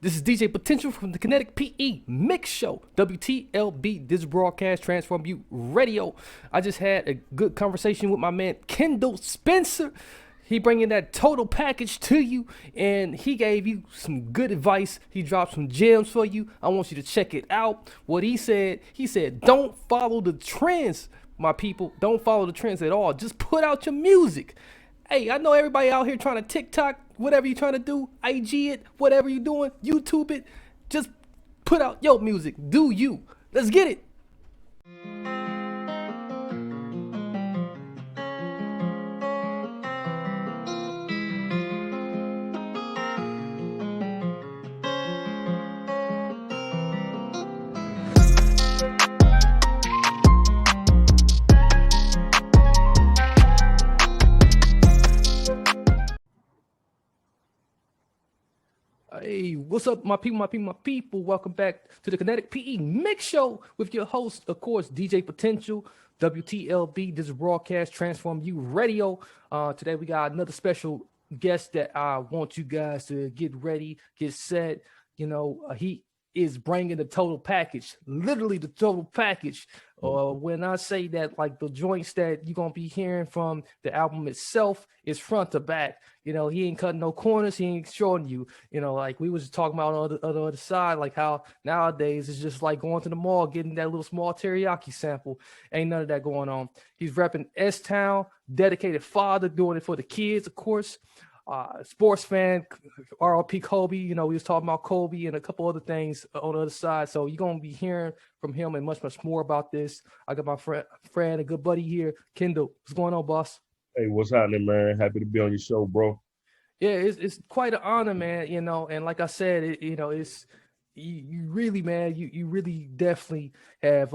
This is DJ Potential from the Kinetic PE Mix Show. WTLB, this broadcast Transform You Radio. I just had a good conversation with my man Kendall Spencer. He bringing that total package to you, and he gave you some good advice. He dropped some gems for you. I want you to check it out. What he said, don't follow the trends, my people. Don't follow the trends at all. Just put out your music. Hey, I know everybody out here trying to TikTok, whatever you're trying to do, IG it, whatever you're doing, YouTube it. Just put out your music. Do you. Let's get it. Hey, what's up, my people? Welcome back to the Kinetic PE Mix Show with your host, of course, DJ Potential, WTLB. This is broadcast Transform You Radio. Today we got another special guest that I want you guys to get ready, get set. He is bringing the total package, literally the total package. When I say that, like the joints that you're going to be hearing from the album itself is front to back. He ain't cutting no corners. He ain't showing you, like we was talking about on the other side, like how nowadays it's just like going to the mall, getting that little small teriyaki sample. Ain't none of that going on. He's repping S-Town, dedicated father, doing it for the kids, of course. Sports fan, RLP Kobe, we was talking about Kobe and a couple other things on the other side. So you're going to be hearing from him and much, much more about this. I got my friend, a good buddy here, Kendall. What's going on, boss? Hey, what's happening, man? Happy to be on your show, bro. Yeah, it's quite an honor, man, and like I said, it's you really, man, you really definitely have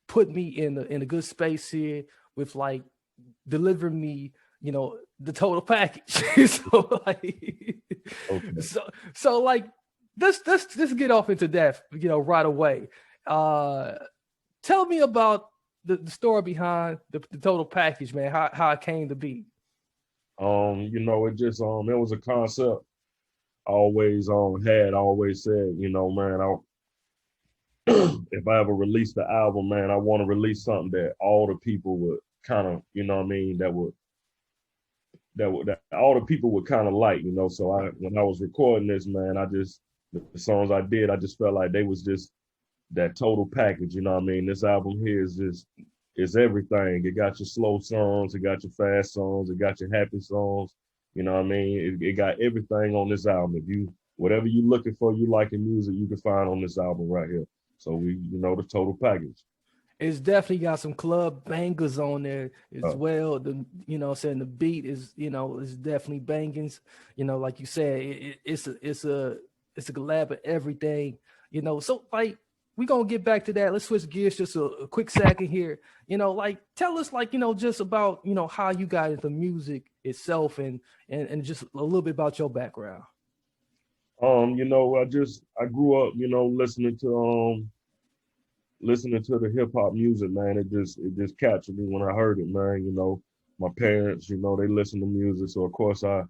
put me in a good space here with like delivering me, the total package. So like, okay. so like, let's get off into that, right away. Tell me about the story behind the total package, man. How it came to be. It just it was a concept I always always said, man, if I ever release the album, man, I want to release something that all the people would kind of, that all the people would kind of like, So when I was recording this, man, the songs I did, I just felt like they was just that total package, This album here is everything. It got your slow songs, it got your fast songs, it got your happy songs, It got everything on this album. Whatever you looking for, you like in music, you can find on this album right here. So the total package. It's definitely got some club bangers on there as well. Saying the beat is, is definitely bangings. Like you said, it's a collab of everything. So like we're gonna get back to that. Let's switch gears just a quick second here. Like tell us like just about how you got into music itself and just a little bit about your background. I grew up, listening to the hip hop music, man. It just captured me when I heard it, man. My parents, they listen to music. So of course I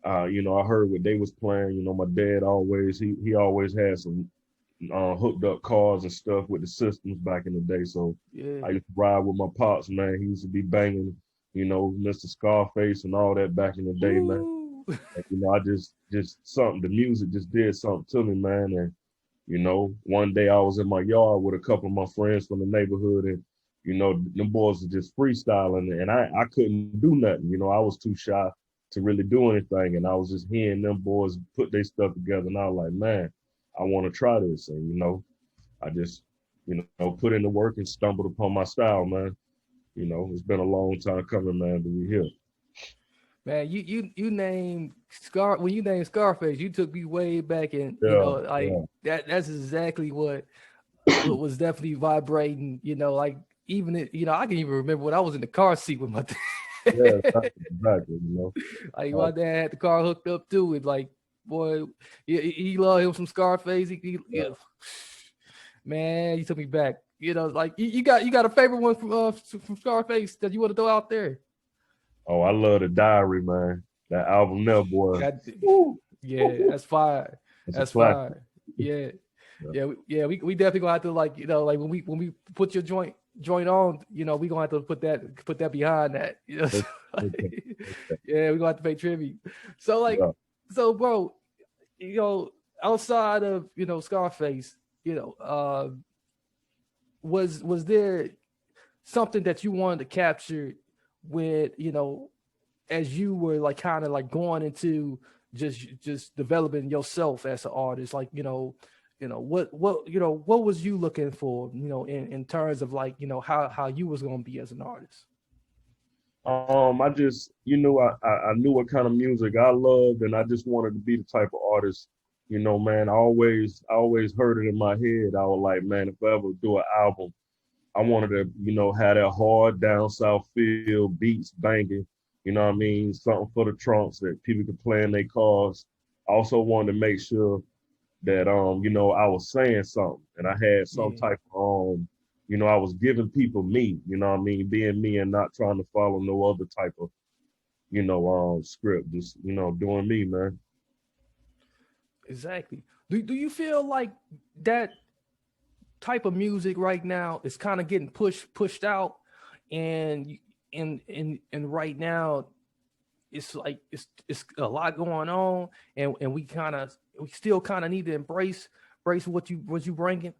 heard what they was playing. My dad he always had some hooked up cars and stuff with the systems back in the day. So yeah. I used to ride with my pops, man. He used to be banging, Mr. Scarface and all that back in the day, man. And, I just the music just did something to me, man. And one day I was in my yard with a couple of my friends from the neighborhood, and them boys were just freestyling, and I couldn't do nothing. I was too shy to really do anything, and I was just hearing them boys put their stuff together, and I was like, man, I want to try this. And I just put in the work and stumbled upon my style, man. It's been a long time coming, man, but we're here. Man, you named when you named Scarface, you took me way back, and that's exactly what was definitely vibrating. Like even I can even remember when I was in the car seat with my dad. Yeah, exactly. Like my dad had the car hooked up too, and like boy, he loved him some Scarface. Man, you took me back. Like you got a favorite one from Scarface that you want to throw out there? Oh, I love The Diary, man. That album there, boy. Yeah, that's fire. It's a That's classic. fine. Yeah. Yeah. We definitely gonna have to, like, like when we put your joint on, we gonna have to put that behind that. Okay. Yeah, we gonna have to pay tribute. So like, Yeah. so bro, outside of Scarface, was there something that you wanted to capture with as you were like kind of like going into just developing yourself as an artist, like what was you looking for in terms of like how you was going to be as an artist? I just, I knew what kind of music I loved, and I just wanted to be the type of artist, man. I always heard it in my head. I was like, man, if I ever do an album, I wanted to, have that hard down south feel, beats banging, what I mean? Something for the trunks that people could play in their cars. I also wanted to make sure that I was saying something and I had some Yeah, type of I was giving people me, what I mean, being me and not trying to follow no other type of, script, just, doing me, man. exactly. Do you feel like that type of music right now is kind of getting pushed out, and right now it's like it's a lot going on, and we still kind of need to embrace what you bringing.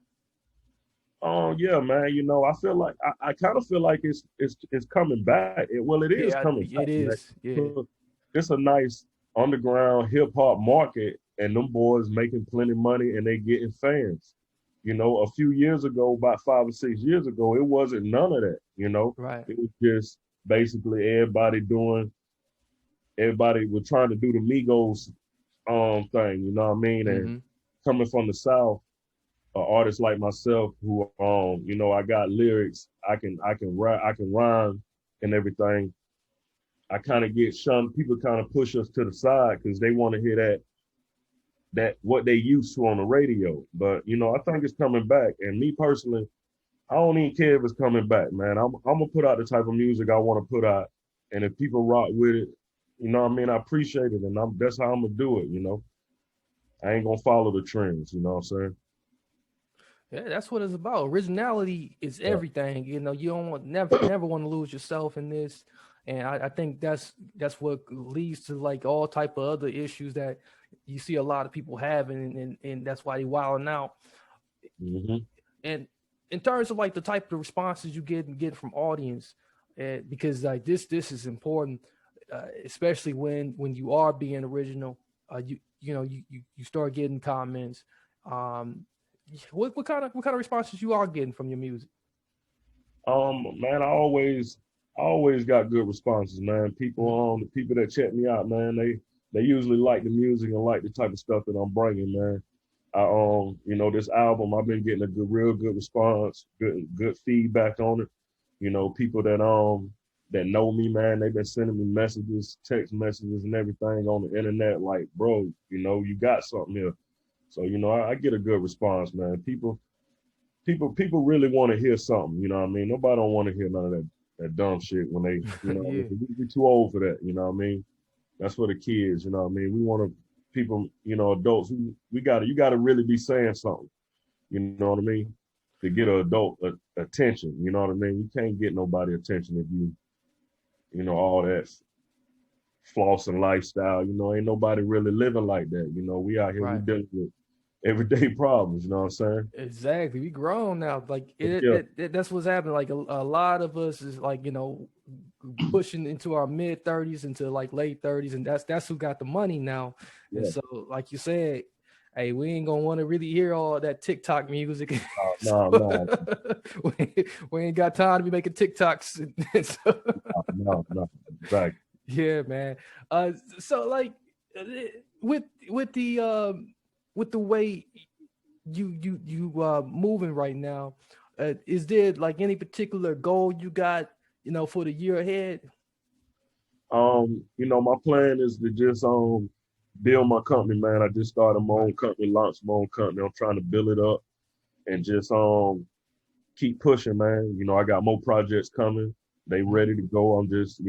Oh yeah, man. I feel like I kind of feel like it's coming back. Well, it is Yeah, coming back, it man. is. Yeah, It's a nice underground hip hop market, and them boys making plenty money, and they getting fans. A few years ago, about 5 or 6 years ago, it wasn't none of that. right. It was just basically everybody was trying to do the Migos thing. You know what I mean? And Mm-hmm. coming from the South, artists like myself who I got lyrics, I can rhyme and everything. I kind of get shunned. People kind of push us to the side because they want to hear that what they used to on the radio. But I think it's coming back. And me personally, I don't even care if it's coming back, man. I'm gonna put out the type of music I want to put out, and if people rock with it, what I mean, I appreciate it, and that's how I'm gonna do it. I ain't gonna follow the trends. You know what I'm saying? Yeah, that's what it's about. Originality is Yeah. everything. You don't never want to lose yourself in this. And I think that's what leads to like all type of other issues that you see a lot of people having, and that's why they wilding out. Hmm. And in terms of like the type of responses you get from audience, because like this is important, especially when you are being original. You start getting comments. Um, what kind of responses you are getting from your music? Man, I always got good responses, man. The people that check me out, man, they usually like the music and like the type of stuff that I'm bringing, man. This album, I've been getting a real good response, good feedback on it. People that know me, man, they've been sending me messages, text messages, and everything on the internet, like, bro, you got something here. So, I get a good response, man. People really want to hear something, you know what I mean? Nobody don't want to hear none of that dumb shit when they, what I Yeah, mean? We too old for that, you know what I mean? That's for the kids, you know what I mean? We want to people, adults, you gotta really be saying something, you know what I mean? To get an adult attention, you know what I mean? You can't get nobody attention if all that flossing lifestyle, ain't nobody really living like that. We out here, we right. dealing with everyday problems, you know what I'm saying? Exactly. We grown now. Like Yeah, that's what's happening. Like a lot of us is like, pushing into our mid 30s into like late 30s, and that's who got the money now. And yeah. so, like you said, hey, we ain't gonna want to really hear all that TikTok music. No, So, no, we ain't got time to be making TikToks. And so, no, exactly. yeah, man. So like uh, with with the with the way you moving right now, is there like any particular goal you got, for the year ahead? My plan is to just build my company, man. I just started my Right. own company, launched my own company. I'm trying to build it up and just keep pushing, man. I got more projects coming. They Mhm. ready to go. I'm just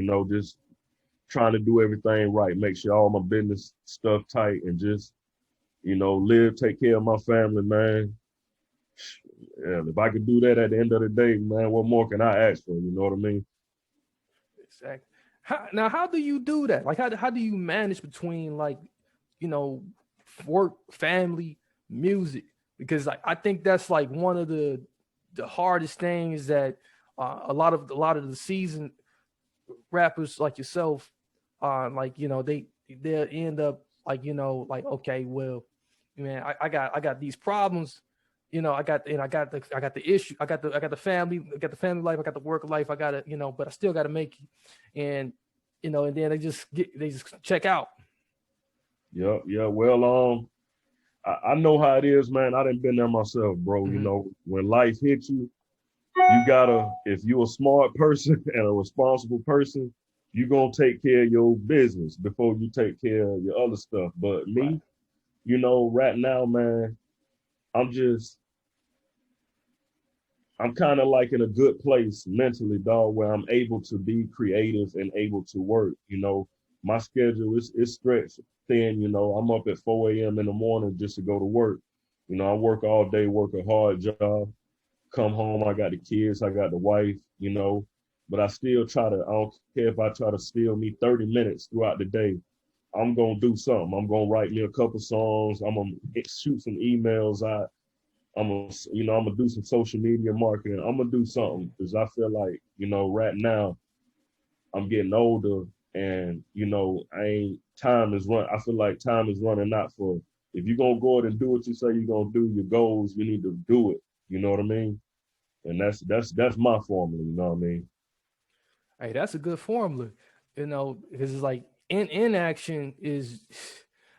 trying to do everything right, make sure all my business stuff tight, and just live, take care of my family, man. Yeah, if I could do that at the end of the day, man, what more can I ask for? You know what I mean? Exactly. How do you do that? Like, how do you manage between, like, you know, work, family, music? Because I think that's like one of the hardest things that a lot of the seasoned rappers like yourself, like, they'll end up like, like, okay, well, man, I got these problems. I got the issue. I got the family. I got the family life. I got the work life. I got to, but I still got to make it. And and then they just check out. Yeah, yeah. Well, I know how it is, man. I done been there myself, bro. Mm-hmm. When life hits you, you gotta, if you're a smart person and a responsible person, you gonna take care of your business before you take care of your other stuff. But Right. me, right now, man, I'm just I'm kind of like in a good place mentally, dog, where I'm able to be creative and able to work. My schedule is stretched thin. I'm up at 4 a.m. in the morning just to go to work. I work all day, work a hard job, come home, I got the kids, I got the wife, but I still I don't care if I try to steal me 30 minutes throughout the day. I'm going to do something. I'm going to write me a couple songs. I'm going to shoot some emails out. I'm gonna do some social media marketing. I'm gonna do something because I feel like, right now I'm getting older and, time is run. I feel like time is running out for, if you're gonna go ahead and do what you say you're gonna do, your goals, you need to do it. You know what I mean? And that's my formula. You know what I mean? Hey, that's a good formula, because it's like inaction is,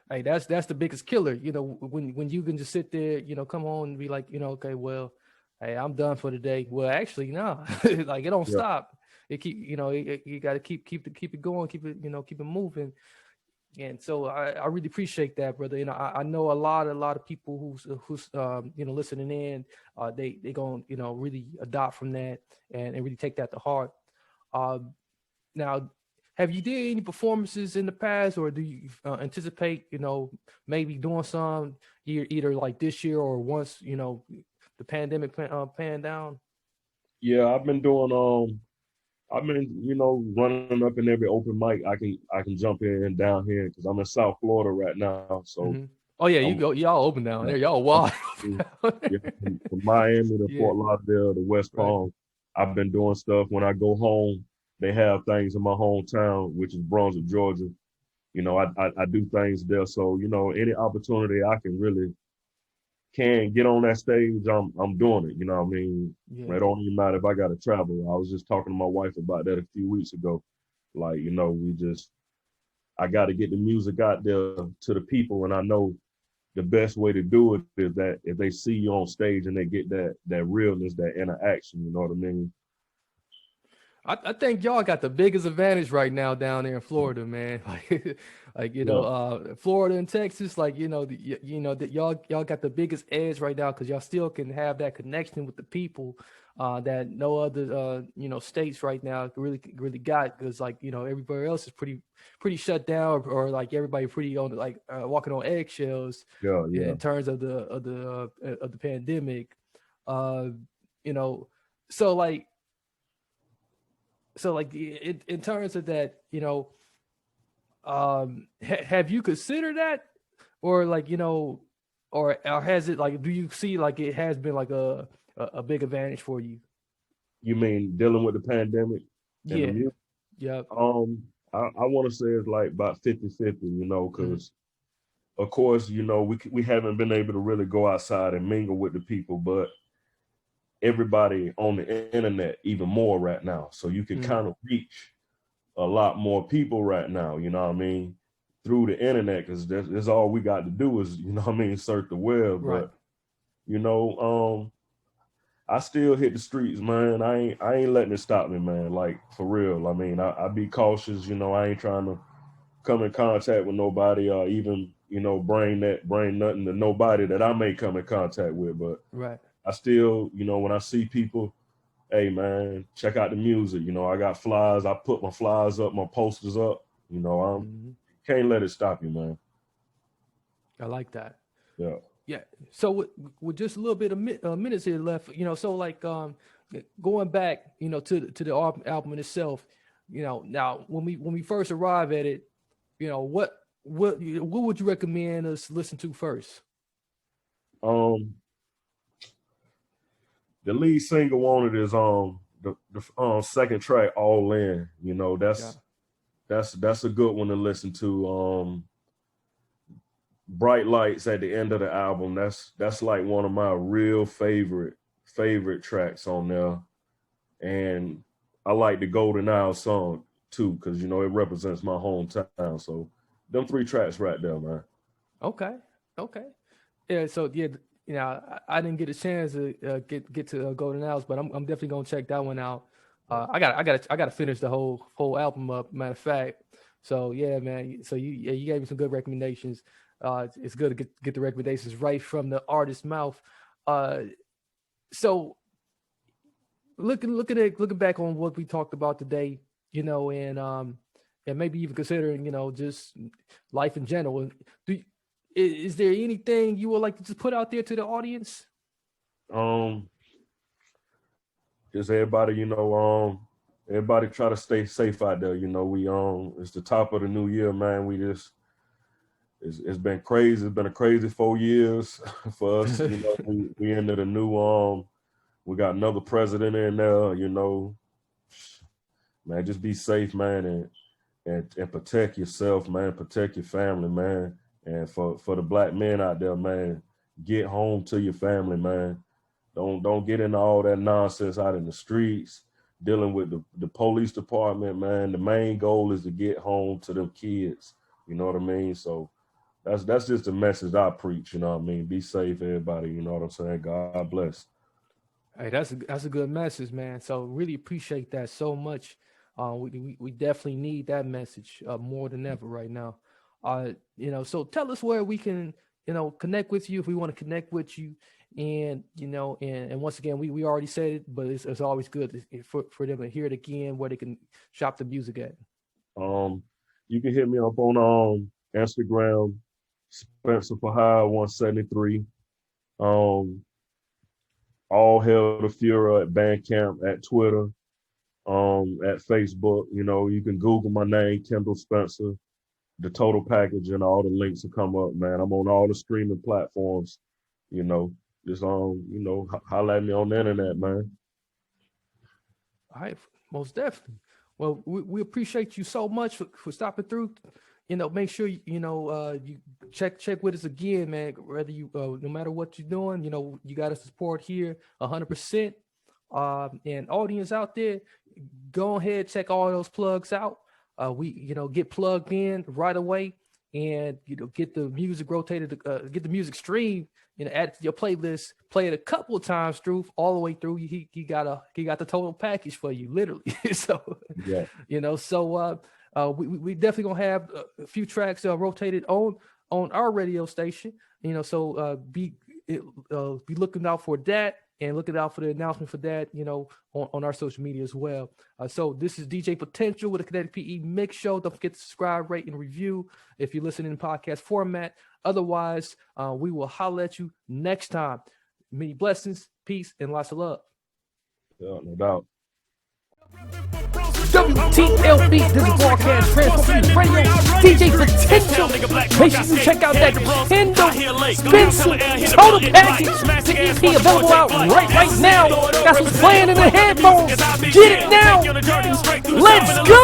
hey, that's the biggest killer. When you can just sit there, come home and be like, okay, well, hey, I'm done for the day. Well, actually, no, like, it don't Yeah. stop. It keep, you got to keep it going, keep it moving. And so I really appreciate that, brother. I know a lot of people who's listening in, they gonna really adopt from that and really take that to heart. Um, Now, have you did any performances in the past, or do you anticipate, maybe doing some either like this year or once, the pandemic pan down? Yeah, I've been, running up in every open mic I can jump in down here because I'm in South Florida right now. So Mm-hmm. Oh yeah, I'm y'all open down uh, there, y'all I'm wild. yeah, from Miami to Yeah, Fort Lauderdale to West right. Palm. I've been doing stuff. When I go home, they have things in my hometown, which is Brunswick, Georgia. I do things there. So, any opportunity I can get on that stage, I'm doing it. You know what I mean? Yeah. It don't even matter if I gotta travel. I was just talking to my wife about that a few weeks ago. Like, I gotta get the music out there to the people, and I know the best way to do it is that if they see you on stage and they get that realness, that interaction, you know what I mean? I think y'all got the biggest advantage right now down there in Florida, man. Like, Yeah, Florida and Texas, like, that y'all got the biggest edge right now because y'all still can have that connection with the people that no other states right now really got, because, like, everybody else is pretty shut down, or like everybody pretty on, like, walking on eggshells yeah, yeah. in terms of the pandemic. Uh, you know, so like in terms of that, have you considered that, or like, or has it, like, do you see like it has been like a big advantage for you? You mean dealing with the pandemic and the Yeah. music? Yep. I want to say it's like about 50-50, Mm-hmm. because of course, we haven't been able to really go outside and mingle with the people, but everybody on the internet even more right now. So you can Mm-hmm. kind of reach a lot more people right now, you know what I mean, through the internet, because that's all we got to do is, search the web. Right. But, you know, I still hit the streets, man. I ain't letting it stop me, man. Like, for real. I mean, I be cautious, I ain't trying to come in contact with nobody or even, bring nothing to nobody that I may come in contact with. But Right. I still, when I see people, hey man, check out the music. I got flyers. I put my flyers up, my posters up. I'm Mm-hmm. can't let it stop you, man. I like that. Yeah. Yeah. So with just a little bit of minutes here left, so like going back, to the album itself, now when we first arrive at it, what would you recommend us listen to first? The lead single on it is the second track, All In. That's a good one to listen to. Bright Lights at the end of the album. That's like one of my real favorite tracks on there. And I like the Golden Isle song too, because it represents my hometown. So them 3 tracks right there, man. Okay. Yeah. So yeah, I didn't get a chance to get to Golden Isles, but I'm definitely gonna check that one out. I gotta finish the whole album up. Matter of fact. So yeah, man. So you gave me some good recommendations. It's good to get the recommendations right from the artist's mouth. So looking back on what we talked about today, and maybe even considering, just life in general. Is there anything you would like to just put out there to the audience? Just everybody, everybody try to stay safe out there. It's the top of the new year, man. It's been crazy. It's been a crazy 4 years for us. We into the new we got another president in there, man, just be safe, man, and protect yourself, man, protect your family, man. And for the Black men out there, man, get home to your family, man. Don't get into all that nonsense out in the streets, dealing with the police department, man. The main goal is to get home to them kids. You know what I mean? So that's just the message I preach, you know what I mean? Be safe, everybody, you know what I'm saying? God bless. Hey, that's a good message, man. So really appreciate that so much. We definitely need that message more than ever right now. So tell us where we can, connect with you if we want to connect with you. And, and once again, we already said it, but it's always good for them to hear it again, where they can shop the music at. You can hit me up on Instagram, Spencer for Hire 173. All Hail the Fuhrer at Bandcamp, at Twitter, at Facebook. You can Google my name, Kendall Spencer, the total package, and all the links will come up, man. I'm on all the streaming platforms, just holler at me on the internet, man. All right, most definitely. Well, we appreciate you so much for stopping through. Make sure you check with us again, man. Whether you no matter what you're doing, you got us support here 100%. And audience out there, go ahead, check all those plugs out. We get plugged in right away, and get the music rotated, get the music streamed, add it to your playlist, play it a couple of times through, all the way through. He got the total package for you, literally. So yeah, we definitely gonna have a few tracks rotated on our radio station. So be looking out for that, and looking out for the announcement for that. On our social media as well. So this is DJ Potential with the Kinetic PE Mix Show. Don't forget to subscribe, rate, and review if you're listening in podcast format. Otherwise, we will holler at you next time. Many blessings, peace, and lots of love. Yeah, no doubt. WTLB, this is broadcast Transform You Radio, DJ Potential. Make sure you check out that Kendall Spencer total package. The EP available out right now. That's what's playing in the headphones. Get it now. Let's go.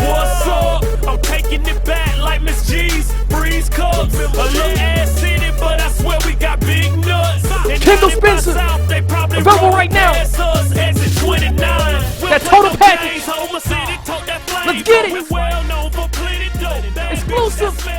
What's up? I'm taking it back like Miss G's Breeze Cups. A little ass in it, but I swear we got big nuts. Kendall Spencer, available right now. That total package. Let's get it. Exclusive.